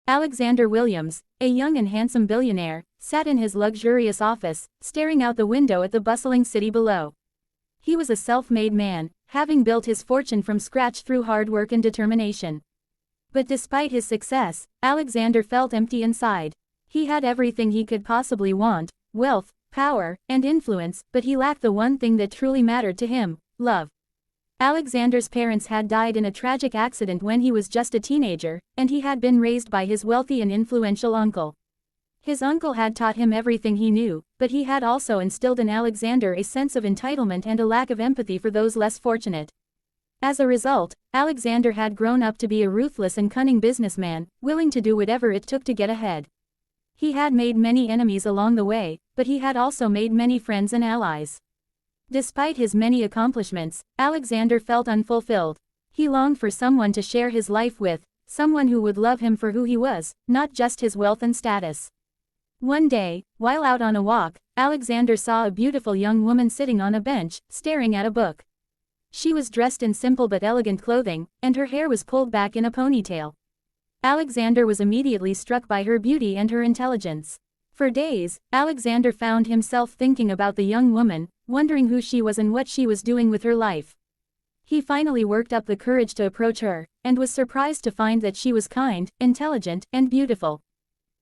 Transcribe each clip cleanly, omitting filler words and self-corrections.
Alexander Williams, a young and handsome billionaire, sat in his luxurious office, staring out the window at the bustling city below. He was a self-made man, having built his fortune from scratch through hard work and determination. But despite his success, Alexander felt empty inside. He had everything he could possibly want: wealth, power, and influence, but he lacked the one thing that truly mattered to him: love. Alexander's parents had died in a tragic accident when he was just a teenager, and he had been raised by his wealthy and influential uncle. His uncle had taught him everything he knew, but he had also instilled in Alexander a sense of entitlement and a lack of empathy for those less fortunate. As a result, Alexander had grown up to be a ruthless and cunning businessman, willing to do whatever it took to get ahead. He had made many enemies along the way, but he had also made many friends and allies. Despite his many accomplishments, Alexander felt unfulfilled. He longed for someone to share his life with, someone who would love him for who he was, not just his wealth and status. One day, while out on a walk, Alexander saw a beautiful young woman sitting on a bench, staring at a book. She was dressed in simple but elegant clothing, and her hair was pulled back in a ponytail. Alexander was immediately struck by her beauty and her intelligence. For days, Alexander found himself thinking about the young woman, wondering who she was and what she was doing with her life. He finally worked up the courage to approach her, and was surprised to find that she was kind, intelligent, and beautiful.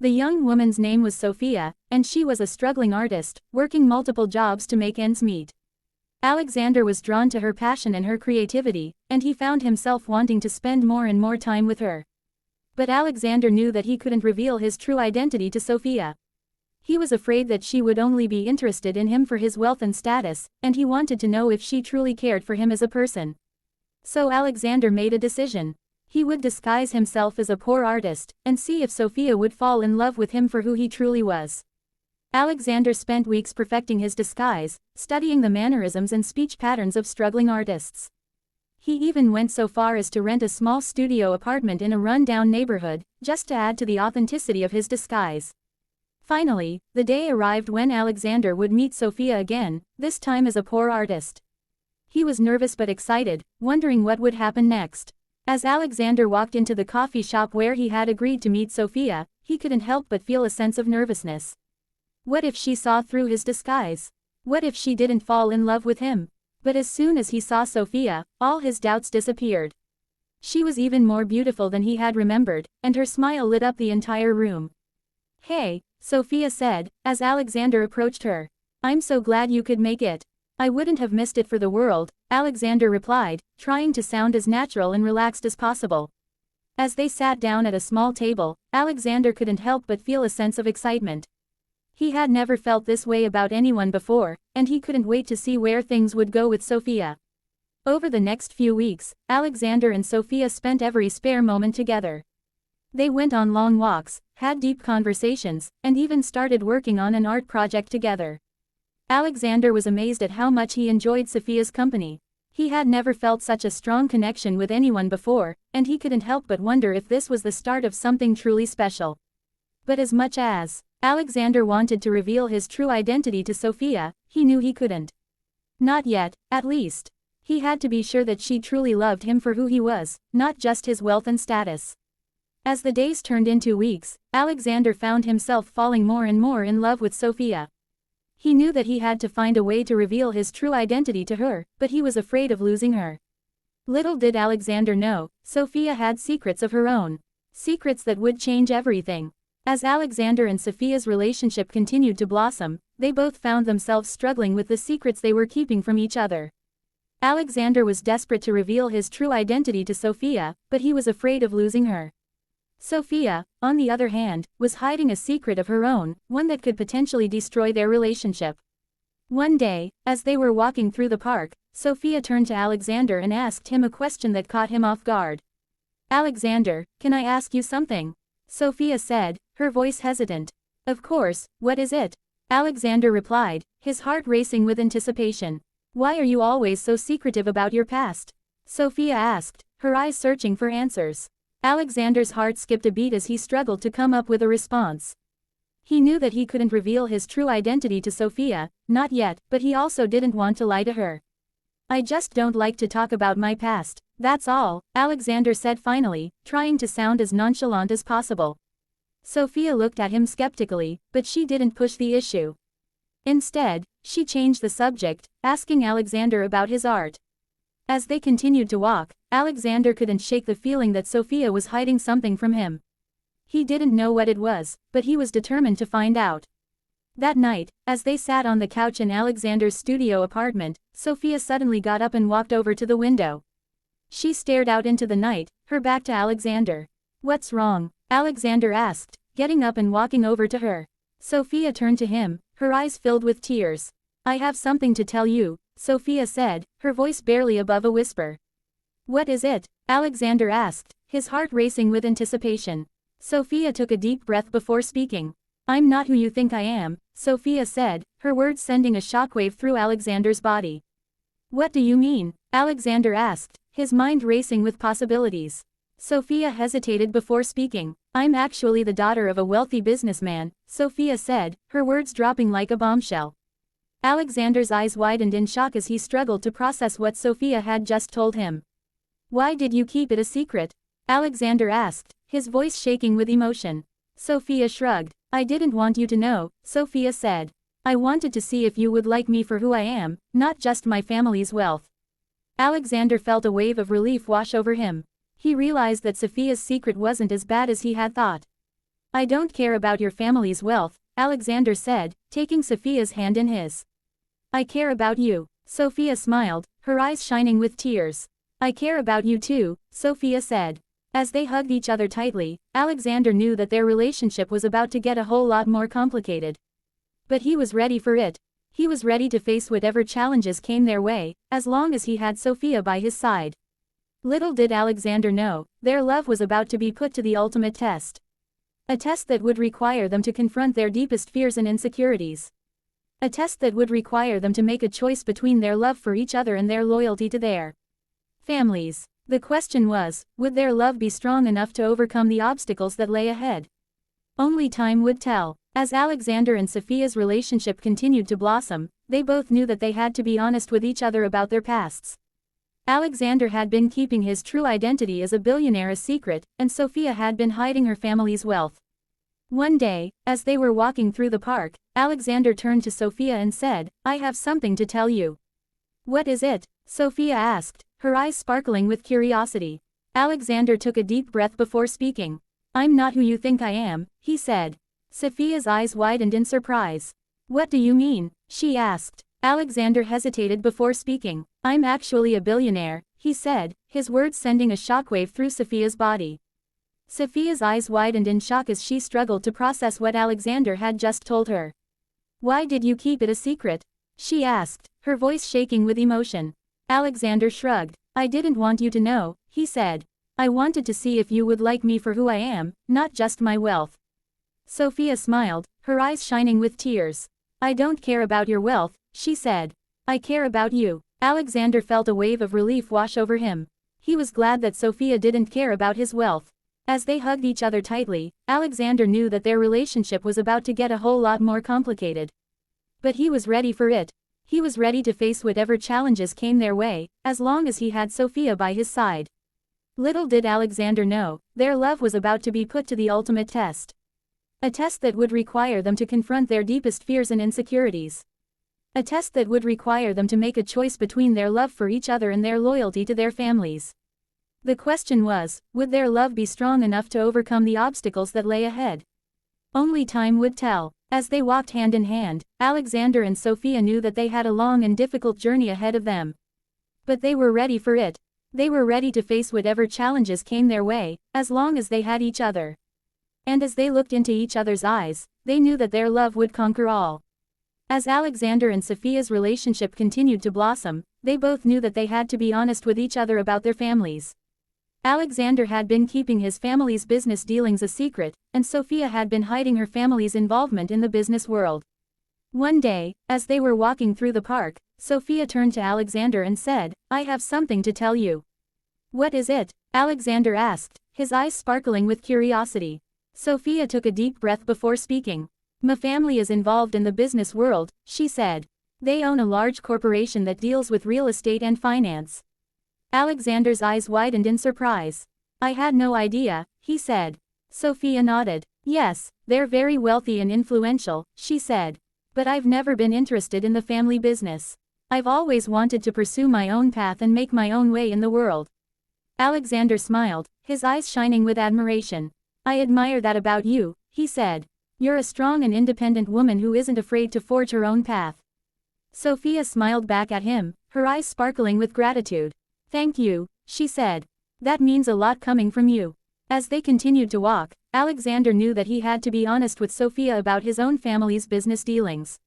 The young woman's name was Sophia, and she was a struggling artist, working multiple jobs to make ends meet. Alexander was drawn to her passion and her creativity, and he found himself wanting to spend more and more time with her. But Alexander knew that he couldn't reveal his true identity to Sophia. He was afraid that she would only be interested in him for his wealth and status, and he wanted to know if she truly cared for him as a person. So Alexander made a decision. He would disguise himself as a poor artist, and see if Sophia would fall in love with him for who he truly was. Alexander spent weeks perfecting his disguise, studying the mannerisms and speech patterns of struggling artists. He even went so far as to rent a small studio apartment in a run-down neighborhood, just to add to the authenticity of his disguise. Finally, the day arrived when Alexander would meet Sophia again, this time as a poor artist. He was nervous but excited, wondering what would happen next. As Alexander walked into the coffee shop where he had agreed to meet Sophia, he couldn't help but feel a sense of nervousness. What if she saw through his disguise? What if she didn't fall in love with him? But as soon as he saw Sophia, all his doubts disappeared. She was even more beautiful than he had remembered, and her smile lit up the entire room. "Hey," Sophia said, as Alexander approached her. "I'm so glad you could make it." "I wouldn't have missed it for the world," Alexander replied, trying to sound as natural and relaxed as possible. As they sat down at a small table, Alexander couldn't help but feel a sense of excitement. He had never felt this way about anyone before, and he couldn't wait to see where things would go with Sophia. Over the next few weeks, Alexander and Sophia spent every spare moment together. They went on long walks, had deep conversations, and even started working on an art project together. Alexander was amazed at how much he enjoyed Sophia's company. He had never felt such a strong connection with anyone before, and he couldn't help but wonder if this was the start of something truly special. But as much as Alexander wanted to reveal his true identity to Sophia, he knew he couldn't. Not yet, at least. He had to be sure that she truly loved him for who he was, not just his wealth and status. As the days turned into weeks, Alexander found himself falling more and more in love with Sophia. He knew that he had to find a way to reveal his true identity to her, but he was afraid of losing her. Little did Alexander know, Sophia had secrets of her own. Secrets that would change everything. As Alexander and Sophia's relationship continued to blossom, they both found themselves struggling with the secrets they were keeping from each other. Alexander was desperate to reveal his true identity to Sophia, but he was afraid of losing her. Sophia, on the other hand, was hiding a secret of her own, one that could potentially destroy their relationship. One day, as they were walking through the park, Sophia turned to Alexander and asked him a question that caught him off guard. "Alexander, can I ask you something?" Sophia said, her voice hesitant. "Of course, what is it?" Alexander replied, his heart racing with anticipation. "Why are you always so secretive about your past?" Sophia asked, her eyes searching for answers. Alexander's heart skipped a beat as he struggled to come up with a response. He knew that he couldn't reveal his true identity to Sophia, not yet, but he also didn't want to lie to her. "I just don't like to talk about my past, that's all," Alexander said finally, trying to sound as nonchalant as possible. Sophia looked at him skeptically, but she didn't push the issue. Instead, she changed the subject, asking Alexander about his art. As they continued to walk, Alexander couldn't shake the feeling that Sophia was hiding something from him. He didn't know what it was, but he was determined to find out. That night, as they sat on the couch in Alexander's studio apartment, Sophia suddenly got up and walked over to the window. She stared out into the night, her back to Alexander. "What's wrong?" Alexander asked, getting up and walking over to her. Sophia turned to him, her eyes filled with tears. "I have something to tell you," Sophia said, her voice barely above a whisper. "What is it?" Alexander asked, his heart racing with anticipation. Sophia took a deep breath before speaking. "I'm not who you think I am," Sophia said, her words sending a shockwave through Alexander's body. "What do you mean?" Alexander asked, his mind racing with possibilities. Sophia hesitated before speaking. "I'm actually the daughter of a wealthy businessman," Sophia said, her words dropping like a bombshell. Alexander's eyes widened in shock as he struggled to process what Sophia had just told him. "Why did you keep it a secret?" Alexander asked, his voice shaking with emotion. Sophia shrugged. "I didn't want you to know," Sophia said. "I wanted to see if you would like me for who I am, not just my family's wealth." Alexander felt a wave of relief wash over him. He realized that Sophia's secret wasn't as bad as he had thought. "I don't care about your family's wealth," Alexander said, taking Sophia's hand in his. "I care about you." Sophia smiled, her eyes shining with tears. "I care about you too," Sophia said. As they hugged each other tightly, Alexander knew that their relationship was about to get a whole lot more complicated. But he was ready for it. He was ready to face whatever challenges came their way, as long as he had Sophia by his side. Little did Alexander know, their love was about to be put to the ultimate test. A test that would require them to confront their deepest fears and insecurities. A test that would require them to make a choice between their love for each other and their loyalty to their families. The question was, would their love be strong enough to overcome the obstacles that lay ahead? Only time would tell. As Alexander and Sophia's relationship continued to blossom, they both knew that they had to be honest with each other about their pasts. Alexander had been keeping his true identity as a billionaire a secret, and Sophia had been hiding her family's wealth. One day, as they were walking through the park, Alexander turned to Sophia and said, "I have something to tell you." "What is it?" Sophia asked, her eyes sparkling with curiosity. Alexander took a deep breath before speaking. "I'm not who you think I am," he said. Sophia's eyes widened in surprise. "What do you mean?" she asked. Alexander hesitated before speaking. "I'm actually a billionaire," he said, his words sending a shockwave through Sophia's body. Sophia's eyes widened in shock as she struggled to process what Alexander had just told her. "Why did you keep it a secret?" she asked, her voice shaking with emotion. Alexander shrugged. "I didn't want you to know," he said. "I wanted to see if you would like me for who I am, not just my wealth." Sophia smiled, her eyes shining with tears. "I don't care about your wealth," she said. "I care about you." Alexander felt a wave of relief wash over him. He was glad that Sophia didn't care about his wealth. As they hugged each other tightly, Alexander knew that their relationship was about to get a whole lot more complicated. But he was ready for it. He was ready to face whatever challenges came their way, as long as he had Sophia by his side. Little did Alexander know, their love was about to be put to the ultimate test. A test that would require them to confront their deepest fears and insecurities. A test that would require them to make a choice between their love for each other and their loyalty to their families. The question was, would their love be strong enough to overcome the obstacles that lay ahead? Only time would tell. As they walked hand in hand, Alexander and Sophia knew that they had a long and difficult journey ahead of them. But they were ready for it. They were ready to face whatever challenges came their way, as long as they had each other. And as they looked into each other's eyes, they knew that their love would conquer all. As Alexander and Sophia's relationship continued to blossom, they both knew that they had to be honest with each other about their families. Alexander had been keeping his family's business dealings a secret, and Sophia had been hiding her family's involvement in the business world. One day, as they were walking through the park, Sophia turned to Alexander and said, "I have something to tell you." "What is it?" Alexander asked, his eyes sparkling with curiosity. Sophia took a deep breath before speaking. "My family is involved in the business world," she said. "They own a large corporation that deals with real estate and finance." Alexander's eyes widened in surprise. "I had no idea," he said. Sophia nodded. Yes, they're very wealthy and influential, she said. But I've never been interested in the family business. I've always wanted to pursue my own path and make my own way in the world. Alexander smiled, his eyes shining with admiration. I admire that about you, he said. You're a strong and independent woman who isn't afraid to forge her own path. Sophia smiled back at him, her eyes sparkling with gratitude. Thank you, she said. That means a lot coming from you. As they continued to walk, Alexander knew that he had to be honest with Sophia about his own family's business dealings.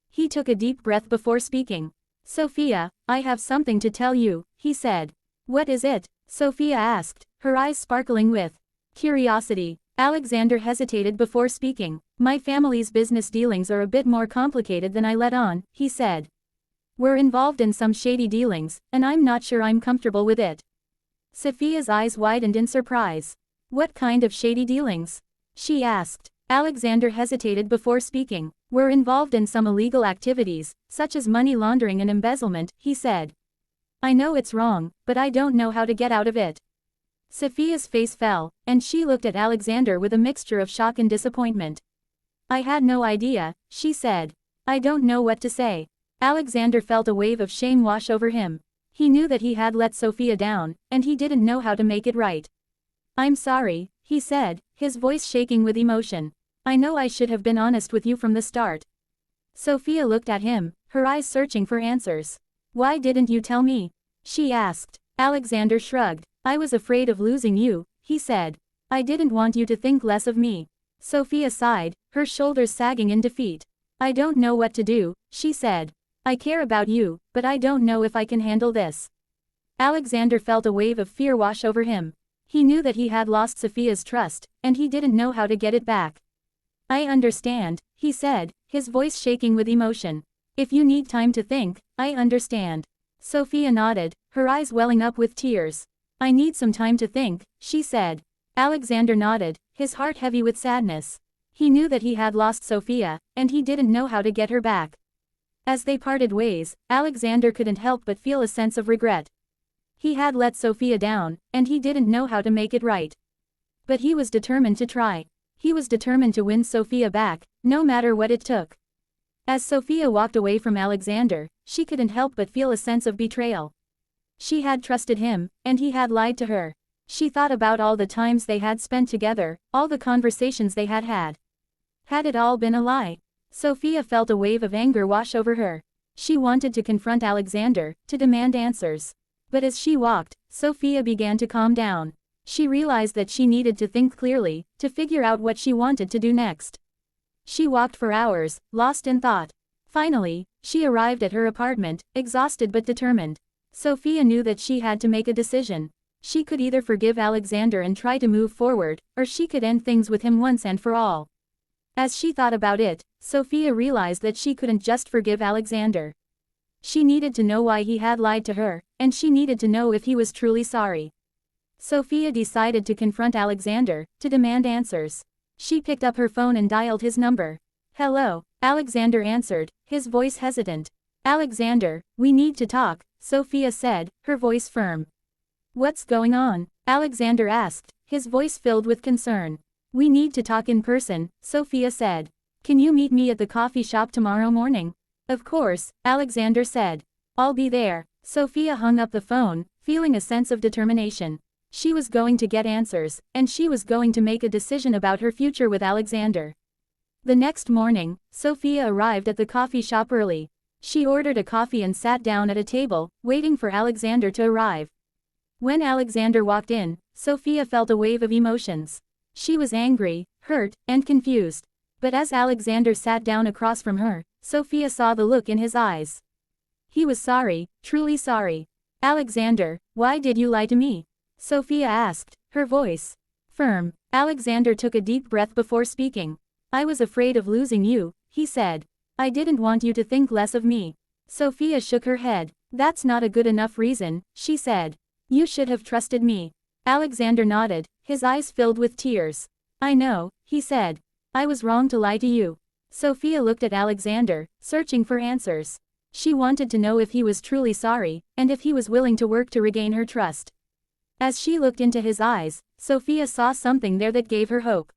He took a deep breath before speaking. Sophia, I have something to tell you, he said. What is it? Sophia asked, her eyes sparkling with curiosity. Alexander hesitated before speaking. My family's business dealings are a bit more complicated than I let on, he said. We're involved in some shady dealings, and I'm not sure I'm comfortable with it. Sophia's eyes widened in surprise. What kind of shady dealings? She asked. Alexander hesitated before speaking. We're involved in some illegal activities, such as money laundering and embezzlement, he said. I know it's wrong, but I don't know how to get out of it. Sophia's face fell, and she looked at Alexander with a mixture of shock and disappointment. I had no idea, she said. I don't know what to say. Alexander felt a wave of shame wash over him. He knew that he had let Sophia down, and he didn't know how to make it right. I'm sorry, he said, his voice shaking with emotion. I know I should have been honest with you from the start. Sophia looked at him, her eyes searching for answers. Why didn't you tell me? She asked. Alexander shrugged. I was afraid of losing you, he said. I didn't want you to think less of me. Sophia sighed, her shoulders sagging in defeat. I don't know what to do, she said. I care about you, but I don't know if I can handle this. Alexander felt a wave of fear wash over him. He knew that he had lost Sophia's trust, and he didn't know how to get it back. I understand, he said, his voice shaking with emotion. If you need time to think, I understand. Sophia nodded, her eyes welling up with tears. I need some time to think, she said. Alexander nodded, his heart heavy with sadness. He knew that he had lost Sophia, and he didn't know how to get her back. As they parted ways, Alexander couldn't help but feel a sense of regret. He had let Sophia down, and he didn't know how to make it right. But he was determined to try. He was determined to win Sophia back, no matter what it took. As Sophia walked away from Alexander, she couldn't help but feel a sense of betrayal. She had trusted him, and he had lied to her. She thought about all the times they had spent together, all the conversations they had had. Had it all been a lie? Sophia felt a wave of anger wash over her. She wanted to confront Alexander, to demand answers. But as she walked, Sophia began to calm down. She realized that she needed to think clearly, to figure out what she wanted to do next. She walked for hours, lost in thought. Finally, she arrived at her apartment, exhausted but determined. Sophia knew that she had to make a decision. She could either forgive Alexander and try to move forward, or she could end things with him once and for all. As she thought about it, Sophia realized that she couldn't just forgive Alexander. She needed to know why he had lied to her, and she needed to know if he was truly sorry. Sophia decided to confront Alexander, to demand answers. She picked up her phone and dialed his number. Hello, Alexander answered, his voice hesitant. Alexander, we need to talk, Sophia said, her voice firm. What's going on? Alexander asked, his voice filled with concern. We need to talk in person, Sophia said. Can you meet me at the coffee shop tomorrow morning? Of course, Alexander said. I'll be there. Sophia hung up the phone, feeling a sense of determination. She was going to get answers, and she was going to make a decision about her future with Alexander. The next morning, Sophia arrived at the coffee shop early. She ordered a coffee and sat down at a table, waiting for Alexander to arrive. When Alexander walked in, Sophia felt a wave of emotions. She was angry, hurt, and confused. But as Alexander sat down across from her, Sophia saw the look in his eyes. He was sorry, truly sorry. Alexander, why did you lie to me? Sophia asked, her voice firm. Alexander took a deep breath before speaking. I was afraid of losing you, he said. I didn't want you to think less of me. Sophia shook her head. That's not a good enough reason, she said. You should have trusted me. Alexander nodded, his eyes filled with tears. I know, he said. I was wrong to lie to you. Sophia looked at Alexander, searching for answers. She wanted to know if he was truly sorry, and if he was willing to work to regain her trust. As she looked into his eyes, Sophia saw something there that gave her hope.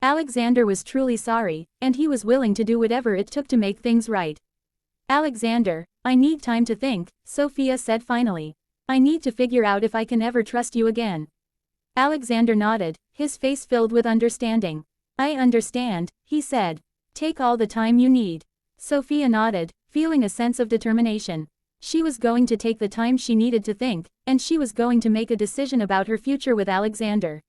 Alexander was truly sorry, and he was willing to do whatever it took to make things right. Alexander, I need time to think, Sophia said finally. I need to figure out if I can ever trust you again. Alexander nodded, his face filled with understanding. I understand, he said. Take all the time you need. Sophia nodded, feeling a sense of determination. She was going to take the time she needed to think, and she was going to make a decision about her future with Alexander.